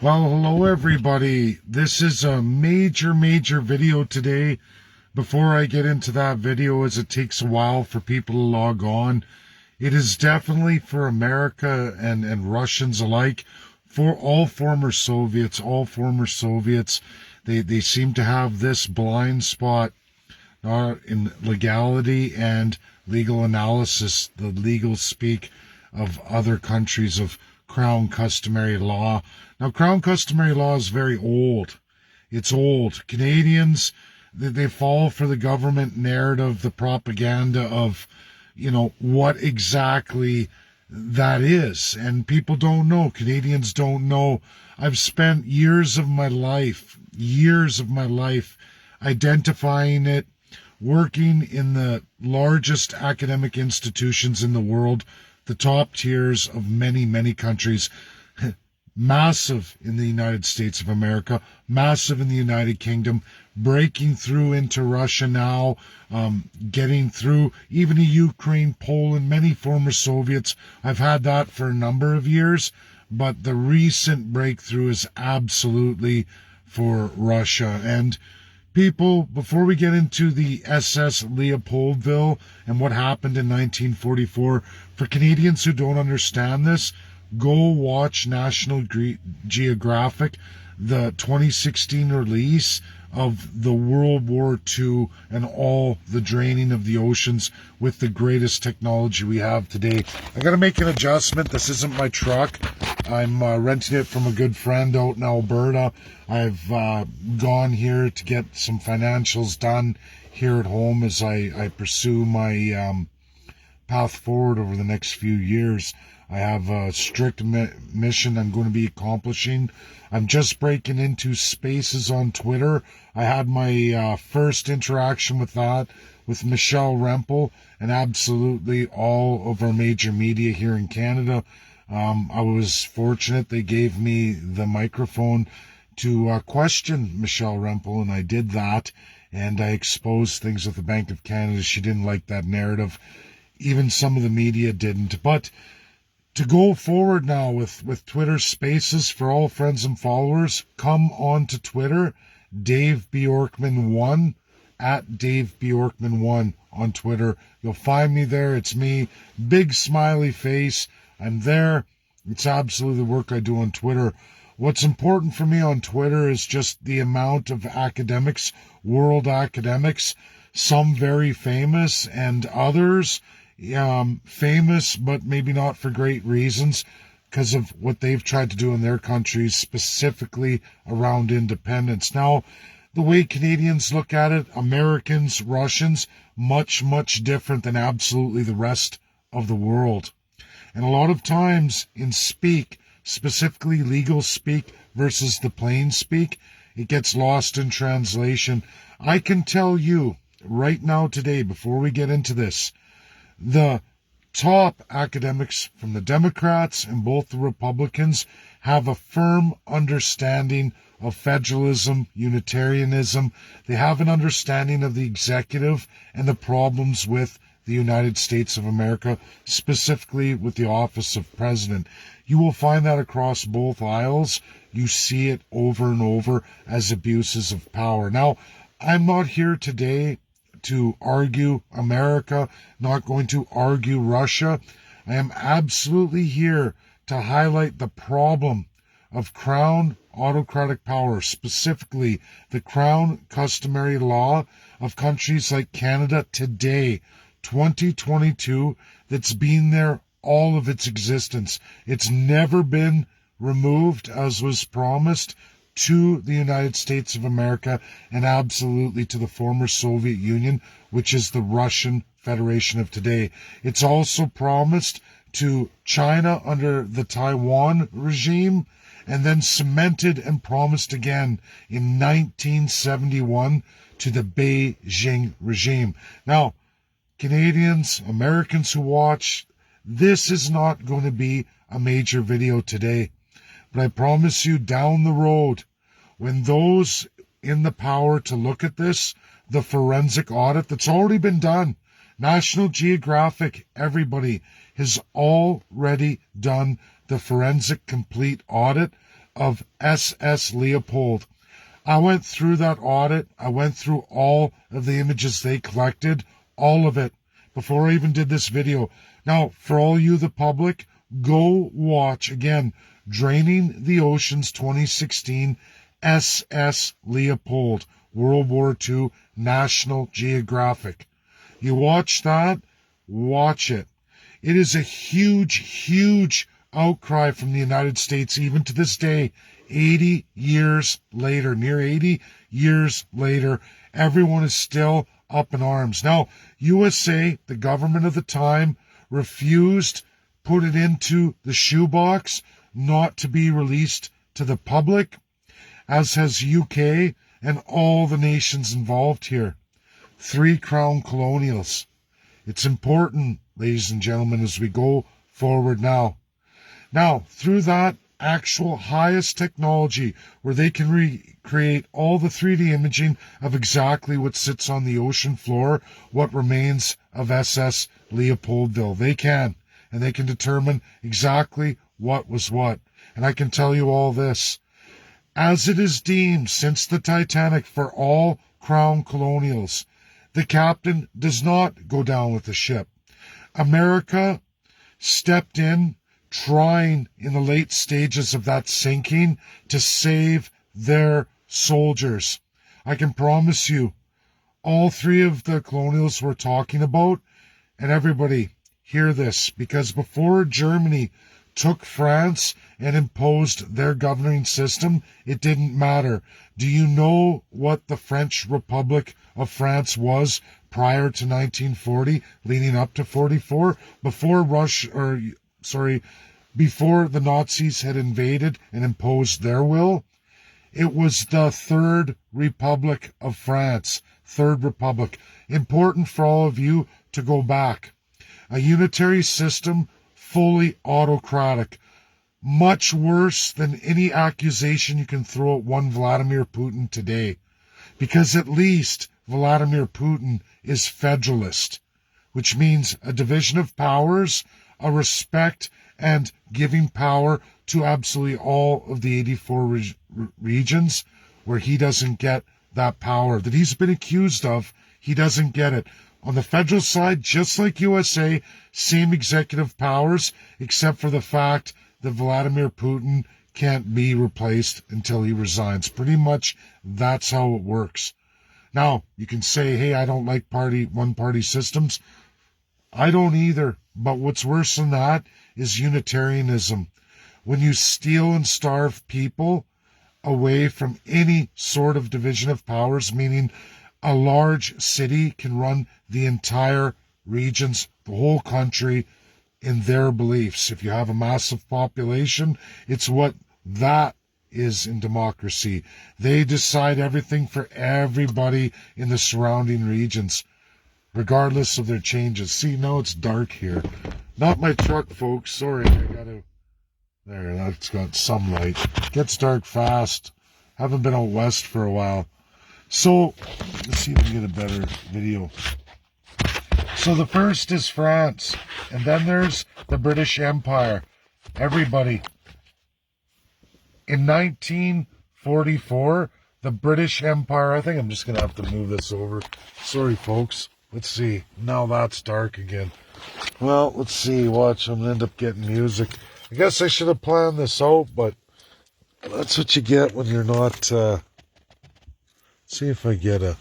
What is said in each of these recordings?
Well, hello everybody. This is a major video today. Before I get into that video, as it takes a while for people to log on, it is definitely for America and Russians alike, for all former Soviets, They seem to have this blind spot in legality and legal analysis, the legal speak of other countries of Crown customary law. Now, Crown customary law is very old. It's old. Canadians, they fall for the government narrative, the propaganda of, what exactly that is. And people don't know. Canadians don't know. I've spent years of my life identifying it, working in the largest academic institutions in the world, the top tiers of many countries, massive in the United States of America, massive in the United Kingdom, breaking through into Russia now, getting through even to Ukraine, Poland, many former Soviets. I've had that for a number of years, but the recent breakthrough is absolutely for Russia. And people, before we get into the SS Leopoldville and what happened in 1944, for Canadians who don't understand this, go watch National Geographic, the 2016 release of the World War II and all the draining of the oceans with the greatest technology we have today. I got to make an adjustment. This isn't my truck. I'm renting it from a good friend out in Alberta. I've gone here to get some financials done here at home as I pursue my path forward over the next few years. I have a strict mission I'm going to be accomplishing. I'm just breaking into Spaces on Twitter. I had my first interaction with that with Michelle Rempel and absolutely all of our major media here in Canada. I was fortunate they gave me the microphone to question Michelle Rempel, and I did that, and I exposed things with the Bank of Canada. She didn't like that narrative. Even some of the media didn't. But to go forward now with Twitter Spaces for all friends and followers, come on to Twitter, Dave Bjorkman1, at Dave Bjorkman1 on Twitter. You'll find me there. It's me. Big smiley face. I'm there. It's absolutely the work I do on Twitter. What's important for me on Twitter is just the amount of academics, world academics, some very famous and others famous, but maybe not for great reasons because of what they've tried to do in their countries, specifically around independence. Now, the way Canadians look at it, Americans, Russians, much different than absolutely the rest of the world. And a lot of times in speak, specifically legal speak versus the plain speak, it gets lost in translation. I can tell you right now today, before we get into this, the top academics from the Democrats and both the Republicans have a firm understanding of federalism, Unitarianism. They have an understanding of the executive and the problems with the United States of America, specifically with the office of president. You will find that across both aisles. You see it over and over as abuses of power. Now, I'm not here today to argue America, not going to argue Russia. I am absolutely here to highlight the problem of Crown autocratic power, specifically the Crown customary law of countries like Canada today, 2022, that's been there all of its existence. It's never been removed as was promised to the United States of America and absolutely to the former Soviet Union, which is the Russian Federation of today. It's also promised to China under the Taiwan regime and then cemented and promised again in 1971 to the Beijing regime. Now, Canadians, Americans who watch, this is not going to be a major video today. But I promise you down the road, when those in the power to look at this, the forensic audit that's already been done, National Geographic, everybody has already done the forensic complete audit of SS Leopold. I went through that audit. I went through all of the images they collected, all of it, before I even did this video. Now, for all you, the public, go watch, again, Draining the Oceans 2016 SS Leopold, World War II, National Geographic. You watch that, watch it. It is a huge, huge outcry from the United States, even to this day, 80 years later, near 80 years later, everyone is still up in arms. Now, USA, the government of the time, refused, put it into the shoebox, not to be released to the public, as has UK and all the nations involved here. 3 crown colonials. It's important, ladies and gentlemen, as we go forward now. Now, through that actual highest technology where they can recreate all the 3D imaging of exactly what sits on the ocean floor, what remains of SS Leopoldville. They can, and they can determine exactly what was what. And I can tell you all this. As it is deemed since the Titanic for all crown colonials, the captain does not go down with the ship. America stepped in, trying in the late stages of that sinking to save their soldiers. I can promise you, all 3 of the colonials we're talking about, and everybody, hear this, because before Germany took France and imposed their governing system, it didn't matter. Do you know what the French Republic of France was prior to 1940, leading up to 44? Before the Nazis had invaded and imposed their will, it was the Third Republic of France. Third Republic. Important for all of you to go back. A unitary system, fully autocratic. Much worse than any accusation you can throw at one Vladimir Putin today. Because at least Vladimir Putin is federalist, which means a division of powers, a respect, and giving power to absolutely all of the 84 regions where he doesn't get that power that he's been accused of. He doesn't get it. On the federal side, just like USA, same executive powers, except for the fact that Vladimir Putin can't be replaced until he resigns. Pretty much that's how it works. Now, you can say, hey, I don't like one-party systems. I don't either. But what's worse than that is Unitarianism. When you steal and starve people away from any sort of division of powers, meaning a large city can run the entire regions, the whole country, in their beliefs. If you have a massive population, it's what that is in democracy. They decide everything for everybody in the surrounding regions, regardless of their changes. See, now it's dark here. Not my truck, folks. Sorry, there, that's got some light. Gets dark fast. Haven't been out west for a while. So, let's see if we can get a better video. So the first is France, and then there's the British Empire. Everybody. In 1944, the British Empire, I think I'm just going to have to move this over. Sorry, folks. Let's see. Now that's dark again. Well, let's see. Watch, I'm going to end up getting music. I guess I should have planned this out, but that's what you get when you're not... see if I get a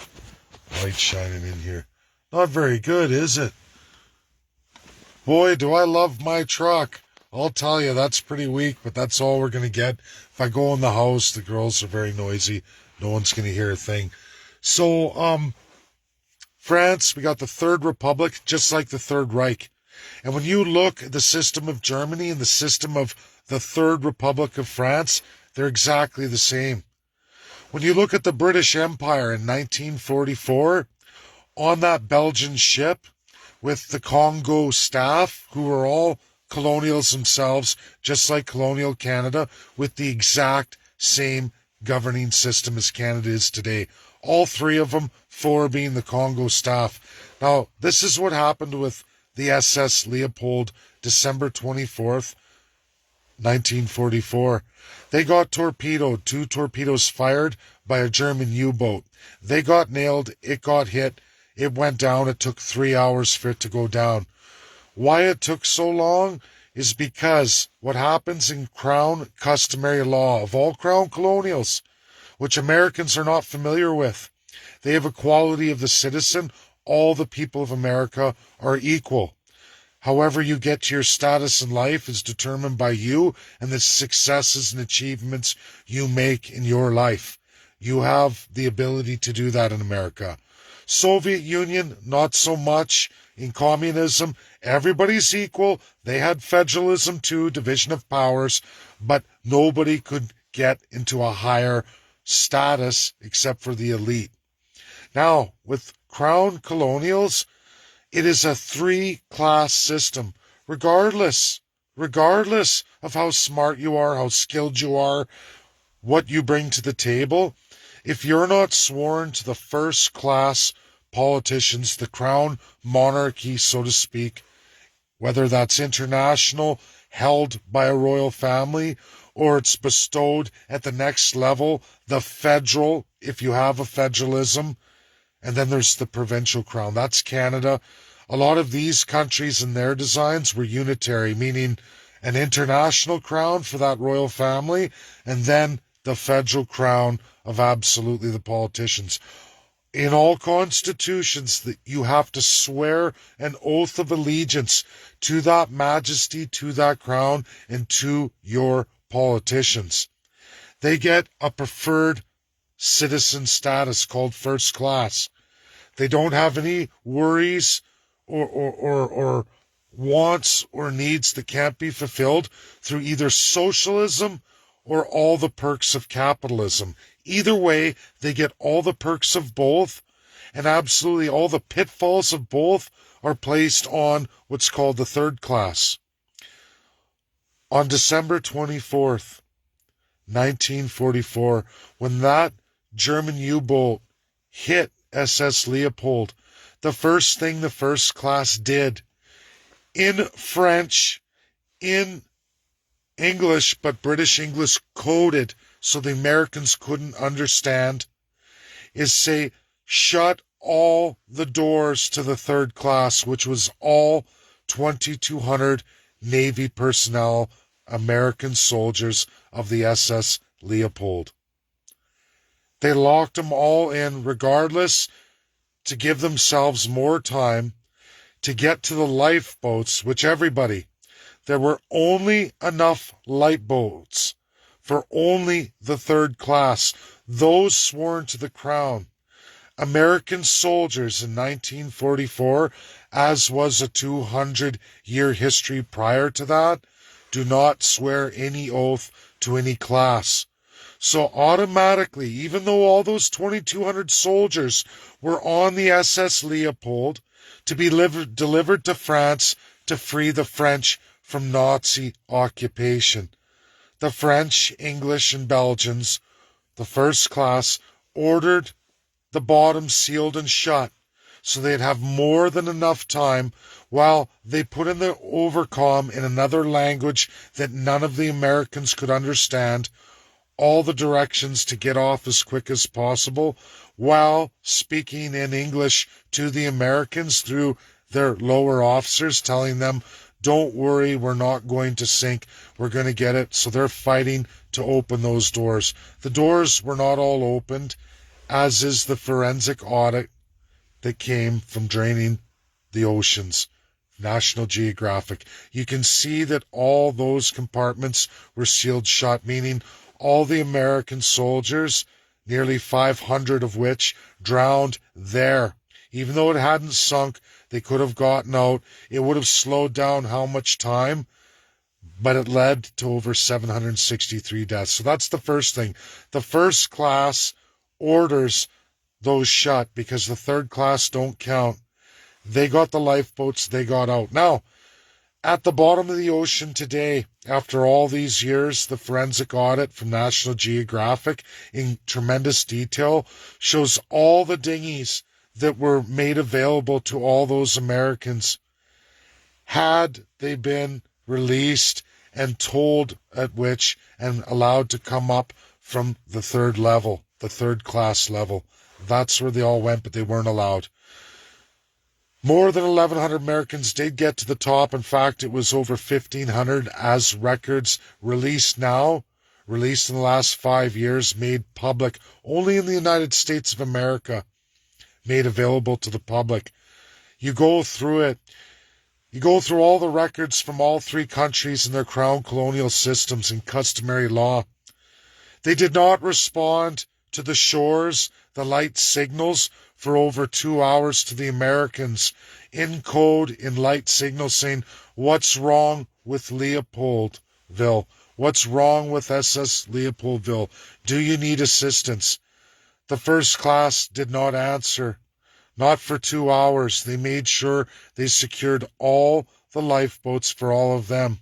light shining in here. Not very good, is it? Boy, do I love my truck. I'll tell you, that's pretty weak, but that's all we're going to get. If I go in the house, the girls are very noisy. No one's going to hear a thing. So, France, we got the Third Republic, just like the Third Reich. And when you look at the system of Germany and the system of the Third Republic of France, they're exactly the same. When you look at the British Empire in 1944, on that Belgian ship with the Congo staff, who were all colonials themselves, just like colonial Canada, with the exact same governing system as Canada is today. All 3 of them, 4 being the Congo staff. Now, this is what happened with the SS Leopold, December 24th, 1944. They got torpedoed, 2 torpedoes fired by a German U-boat. They got nailed, it got hit, it went down, it took 3 hours for it to go down. Why it took so long is because what happens in crown customary law of all crown colonials, which Americans are not familiar with, they have equality of the citizen. All the people of America are equal. However you get to your status in life is determined by you and the successes and achievements you make in your life. You have the ability to do that in America. Soviet Union, not so much. In communism, everybody's equal. They had federalism too, division of powers, but nobody could get into a higher status except for the elite. Now, with crown colonials, it is a 3-class system, regardless of how smart you are, how skilled you are, what you bring to the table. If you're not sworn to the first-class politicians, the crown monarchy, so to speak, whether that's international, held by a royal family, or it's bestowed at the next level, the federal, if you have a federalism, and then there's the provincial crown. That's Canada. A lot of these countries and their designs were unitary, meaning an international crown for that royal family, and then the federal crown of absolutely the politicians. In all constitutions, that you have to swear an oath of allegiance to that majesty, to that crown, and to your politicians. They get a preferred citizen status called first class. They don't have any worries or wants or needs that can't be fulfilled through either socialism or all the perks of capitalism. Either way, they get all the perks of both, and absolutely all the pitfalls of both are placed on what's called the third class. On December 24th, 1944, when that German U-boat hit SS Leopold, the first thing the first class did, in French, in English, but British English coded so the Americans couldn't understand, is say, shut all the doors to the third class, which was all 2,200 Navy personnel, American soldiers of the SS Leopold. They locked them all in regardless, to give themselves more time to get to the lifeboats, which everybody, there were only enough lifeboats for only the third class, those sworn to the crown. American soldiers in 1944, as was a 200-year history prior to that, do not swear any oath to any class. So automatically, even though all those 2,200 soldiers were on the SS Leopold to be delivered to France to free the French from Nazi occupation, the French, English, and Belgians, the first class, ordered the bottom sealed and shut so they'd have more than enough time while they put in the overcom in another language that none of the Americans could understand, all the directions to get off as quick as possible, while speaking in English to the Americans through their lower officers, telling them, don't worry, we're not going to sink, we're going to get it. So they're fighting to open those doors. The doors were not all opened, as is the forensic audit that came from draining the oceans. National Geographic. You can see that all those compartments were sealed shut, meaning all the American soldiers, nearly 500 of which drowned there. Even though it hadn't sunk, they could have gotten out. It would have slowed down how much time, but it led to over 763 deaths. So that's the first thing. The first class orders those shut because the third class don't count. They got the lifeboats, they got out. Now, at the bottom of the ocean today, after all these years, the forensic audit from National Geographic in tremendous detail shows all the dinghies that were made available to all those Americans. Had they been released and told at which and allowed to come up from the third level, the third class level. That's where they all went, but they weren't allowed. More than 1,100 Americans did get to the top. In fact, it was over 1,500 as records released in the last 5 years, made public only in the United States of America, made available to the public. You go through it. You go through all the records from all three countries and their crown colonial systems and customary law. They did not respond to the shores, the light signals, for over 2 hours to the Americans in code, in light signals saying, what's wrong with Leopoldville? What's wrong with SS Leopoldville? Do you need assistance? The first class did not answer. Not for 2 hours. They made sure they secured all the lifeboats for all of them.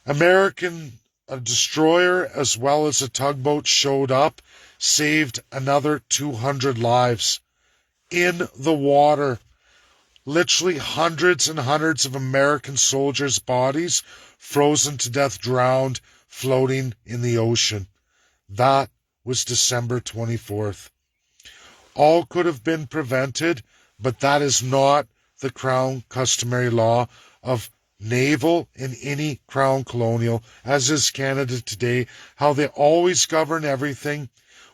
A destroyer as well as a tugboat showed up, saved another 200 lives in the water. Literally hundreds and hundreds of American soldiers' bodies frozen to death, drowned, floating in the ocean. That was December 24th. All could have been prevented, but that is not the Crown customary law of naval in any Crown colonial, as is Canada today, how they always govern everything.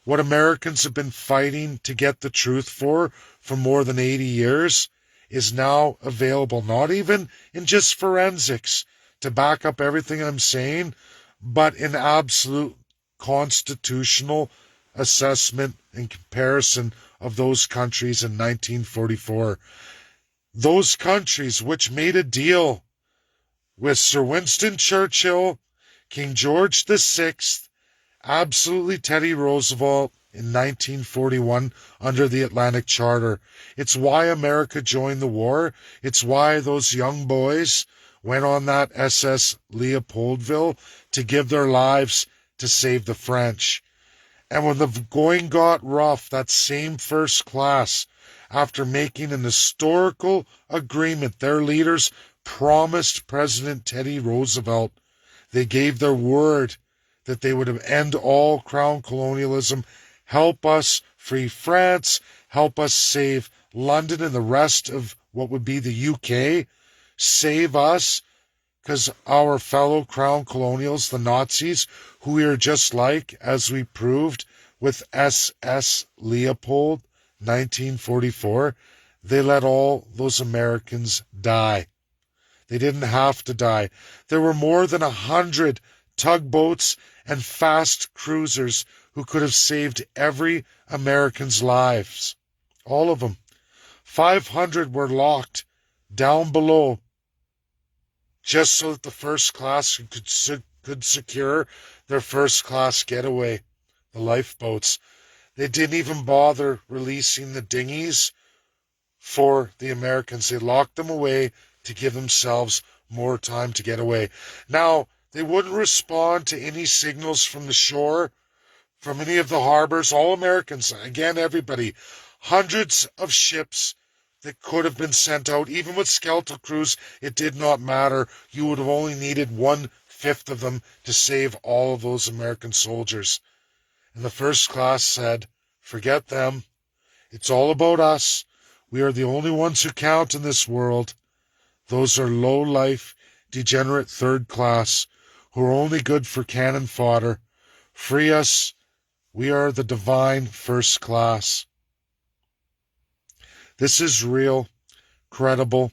What Americans have been fighting to get the truth for more than 80 years is now available, not even in just forensics to back up everything I'm saying, but in absolute constitutional assessment and comparison of those countries in 1944. Those countries which made a deal with Sir Winston Churchill, King George VI, absolutely Teddy Roosevelt in 1941 under the Atlantic Charter. It's why America joined the war. It's why those young boys went on that SS Leopoldville to give their lives to save the French. And when the going got rough, that same first class, after making an historical agreement, their leaders promised President Teddy Roosevelt, they gave their word that they would end all crown colonialism, help us free France, help us save London and the rest of what would be the UK, save us, because our fellow crown colonials, the Nazis, who we are just like, as we proved with SS Leopold, 1944, they let all those Americans die. They didn't have to die. There were more than 100 tugboats and fast cruisers who could have saved every American's lives. All of them. 500 were locked down below just so that the first class could secure their first class getaway, the lifeboats. They didn't even bother releasing the dinghies for the Americans. They locked them away to give themselves more time to get away. Now, they wouldn't respond to any signals from the shore, from any of the harbors. All Americans, again, everybody, hundreds of ships that could have been sent out. Even with skeletal crews, it did not matter. You would have only needed 1/5 of them to save all of those American soldiers. And the first class said, forget them. It's all about us. We are the only ones who count in this world. Those are low-life, degenerate third class who are only good for cannon fodder. Free us. We are the divine first class. This is real, credible,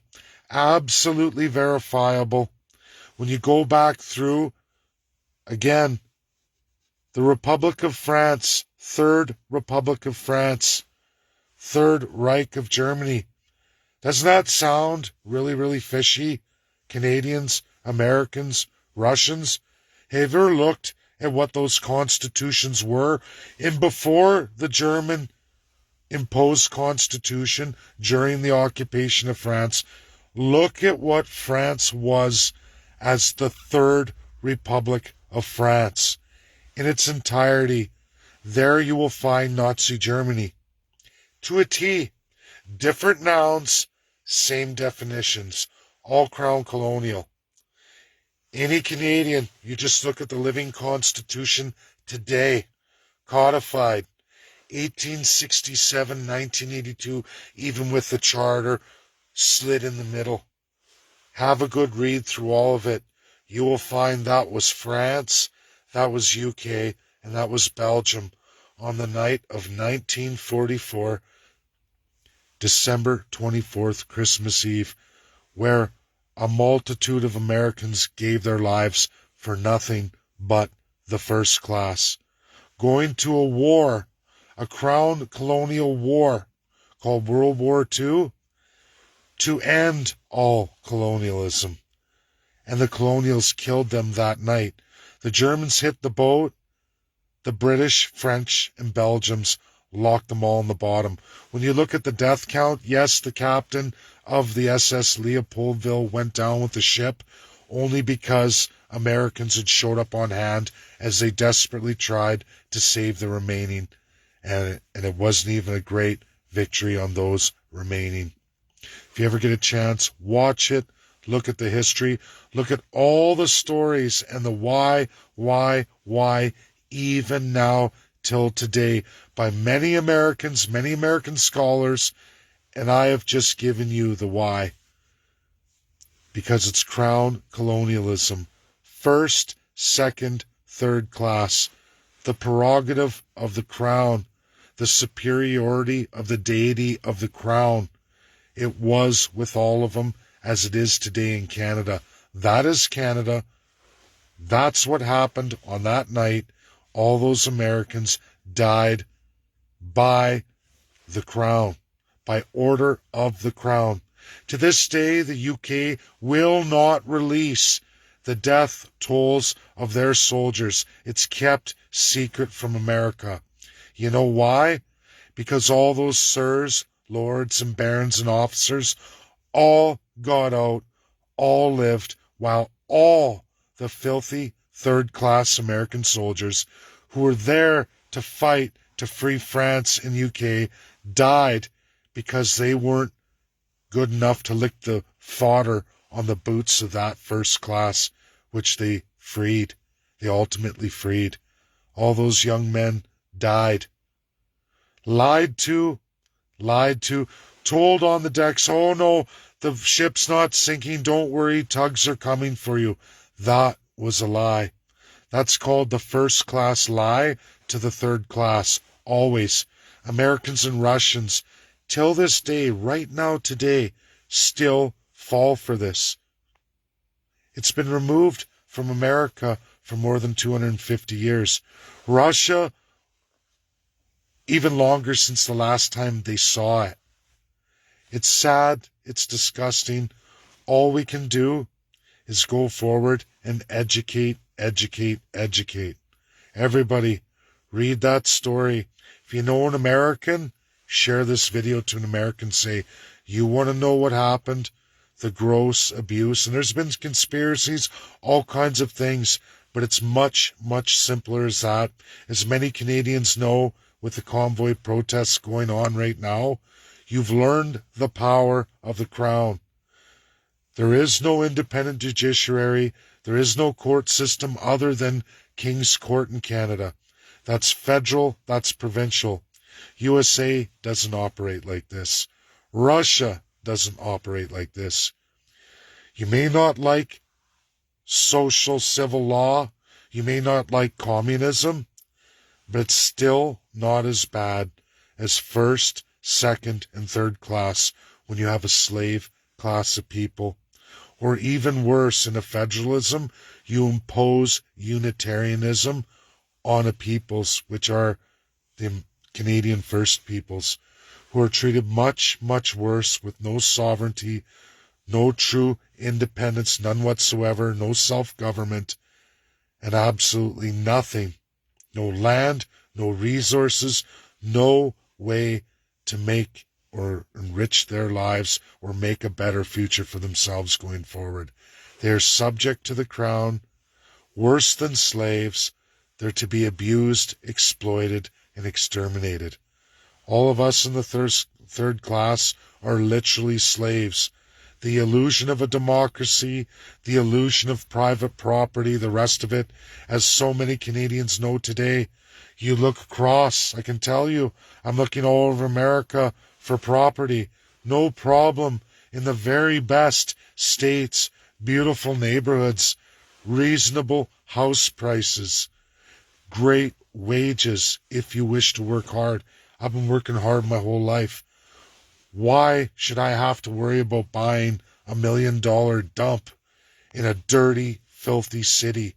absolutely verifiable. When you go back through, again, the Republic of France, Third Republic of France, Third Reich of Germany. Doesn't that sound really, really fishy? Canadians, Americans, Russians? Have you ever looked at what those constitutions were? And before the German imposed constitution during the occupation of France, look at what France was as the Third Republic of France in its entirety. There you will find Nazi Germany. To a T. Different nouns, same definitions. All crown colonial. Any Canadian, you just look at the living Constitution today, codified 1867, 1982, even with the Charter, slid in the middle. Have a good read through all of it. You will find that was France, that was UK, and that was Belgium on the night of 1944, December 24th, Christmas Eve, where a multitude of Americans gave their lives for nothing but the first class. Going to a war, a crown colonial war called World War II, to end all colonialism. And the colonials killed them that night. The Germans hit the boat. The British, French, and Belgians locked them all in the bottom. When you look at the death count, yes, the captain of the SS Leopoldville went down with the ship only because Americans had showed up on hand as they desperately tried to save the remaining. And it wasn't even a great victory on those remaining. If you ever get a chance, watch it. Look at the history. Look at all the stories and the why, even now till today by many Americans, many American scholars, and I have just given you the why. Because it's crown colonialism. First, second, third class. The prerogative of the crown. The superiority of the deity of the crown. It was with all of them as it is today in Canada. That is Canada. That's what happened on that night. All those Americans died by the crown, by order of the crown. To this day, the UK will not release the death tolls of their soldiers. It's kept secret from America. You know why? Because all those sirs, lords and barons and officers all got out, all lived, while all the filthy third-class American soldiers who were there to fight to free France and UK died because they weren't good enough to lick the fodder on the boots of that first class, which they freed. They ultimately freed. All those young men died. Lied to, told on the decks, oh no, the ship's not sinking, don't worry, tugs are coming for you. That was a lie. That's called the first class lie to the third class. Always. Americans and Russians, till this day, right now today, still fall for this. It's been removed from America for more than 250 years. Russia, even longer since the last time they saw it. It's sad. It's disgusting. All we can do is go forward and educate. Everybody, read that story. If you know an American, share this video to an American. Say, you want to know what happened? The gross abuse. And there's been conspiracies, all kinds of things, but it's much, much simpler as that. As many Canadians know, with the convoy protests going on right now, you've learned the power of the crown. There is no independent judiciary. There is no court system other than King's Court in Canada. That's federal, that's provincial. USA doesn't operate like this. Russia doesn't operate like this. You may not like social civil law. You may not like communism, but it's still not as bad as first, second, and third class when you have a slave class of people. Or even worse, in a federalism, you impose Unitarianism on a peoples, which are the Canadian First Peoples, who are treated much, much worse with no sovereignty, no true independence, none whatsoever, no self-government, and absolutely nothing. No land, no resources, no way to make or enrich their lives or make a better future for themselves going forward. They are subject to the crown, worse than slaves. They're to be abused, exploited, and exterminated. All of us in the third class are literally slaves. the illusion of a democracy, the illusion of private property, the rest of it, as so many Canadians know today. You look across, I can tell you, I'm looking all over America for property. No problem. In the very best states, beautiful neighborhoods, reasonable house prices, great wages if you wish to work hard. I've been working hard my whole life. Why should I have to worry about buying $1 million dump in a dirty, filthy city?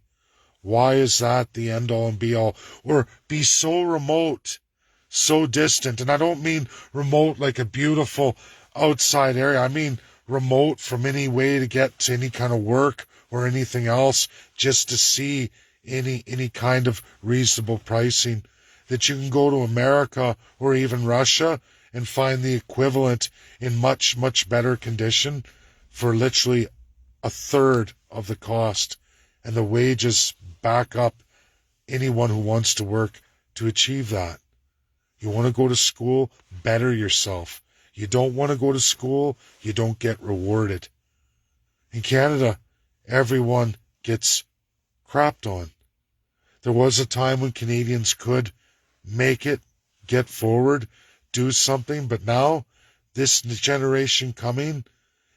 Why is that the end all and be all? Or be so remote, so distant? And I don't mean remote like a beautiful outside area. I mean remote from any way to get to any kind of work or anything else, just to see any kind of reasonable pricing. That you can go to America or even Russia and find the equivalent in much, much better condition for literally a third of the cost. And the wages back up anyone who wants to work to achieve that. You want to go to school, better yourself. You don't want to go to school, you don't get rewarded. In Canada, everyone gets crapped on. There was a time when Canadians could make it, get forward, do something, but now, this generation coming,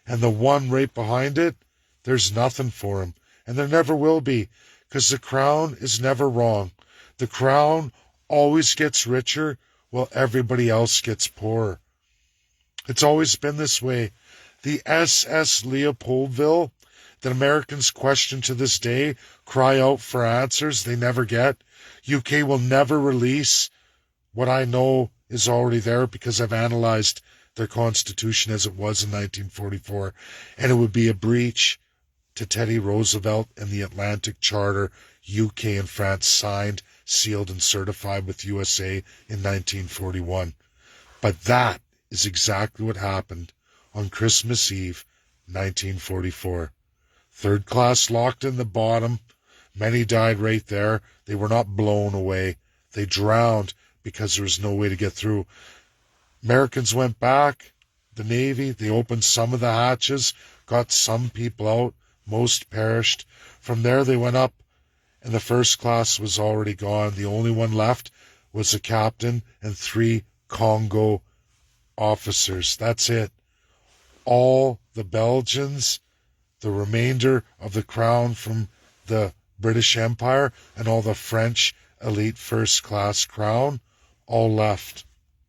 and the one right behind it, there's nothing for them. And there never will be, because the crown is never wrong. The crown always gets richer while everybody else gets poorer. It's always been this way. The SS Leopoldville that Americans question to this day, cry out for answers they never get. UK will never release what I know is already there because I've analyzed their constitution as it was in 1944, and it would be a breach to Teddy Roosevelt and the Atlantic Charter UK and France signed, sealed, and certified with USA in 1941. But that is exactly what happened on Christmas Eve, 1944. Third class locked in the bottom. Many died right there. They were not blown away. They drowned because there was no way to get through. Americans went back, the Navy, they opened some of the hatches, got some people out, most perished. From there they went up, and the first class was already gone. The only one left was a captain and 3 Congo officers. That's it. All the Belgians, the remainder of the crown from the British Empire, and all the French elite first class crown, all left.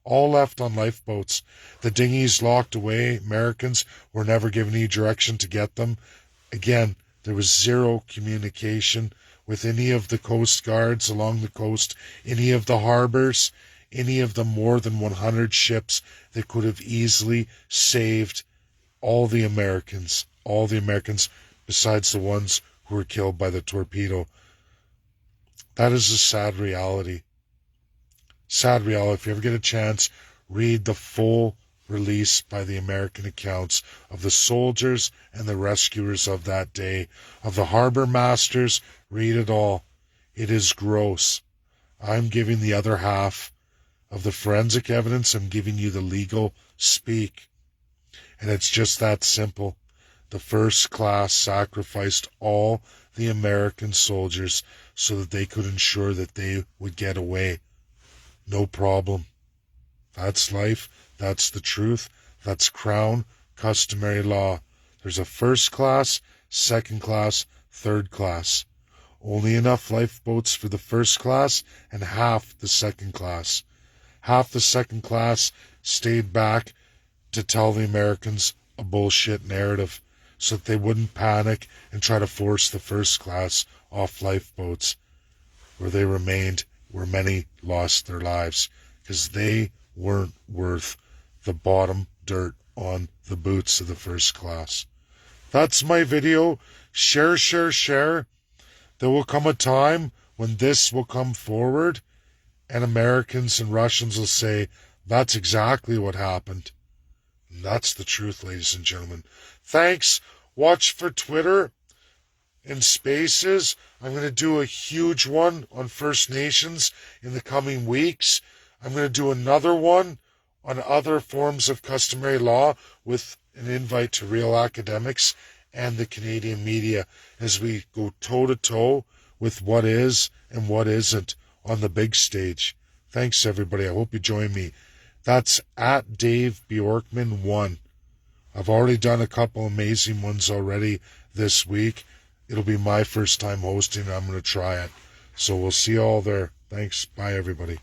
All left on lifeboats. The dinghies locked away. Americans were never given any direction to get them. Again, there was zero communication with any of the coast guards along the coast, any of the harbors, any of the more than 100 ships that could have easily saved all the Americans besides the ones who were killed by the torpedo. That is a sad reality. Sad reality. If you ever get a chance, read the full release by the American accounts of the soldiers and the rescuers of that day, of the harbor masters. Read it all. It is gross. I'm giving the other half of the forensic evidence. I'm giving you the legal speak. And it's just that simple. The first class sacrificed all the American soldiers so that they could ensure that they would get away. No problem. That's life. That's the truth. That's crown customary law. There's a first class, second class, third class. Only enough lifeboats for the first class and half the second class. Half the second class stayed back to tell the Americans a bullshit narrative so that they wouldn't panic and try to force the first class off lifeboats, where they remained, where many lost their lives because they weren't worth the bottom dirt on the boots of the first class. That's my video. Share, share, share. There will come a time when this will come forward and Americans and Russians will say, that's exactly what happened. And that's the truth, ladies and gentlemen. Thanks. Watch for Twitter and Spaces. I'm going to do a huge one on First Nations in the coming weeks. I'm going to do another one on other forms of customary law with an invite to real academics and the Canadian media as we go toe-to-toe with what is and what isn't on the big stage. Thanks, everybody. I hope you join me. That's at Dave Bjorkman 1. I've already done a couple amazing ones already this week. It'll be my first time hosting, and I'm going to try it. So we'll see you all there. Thanks. Bye, everybody.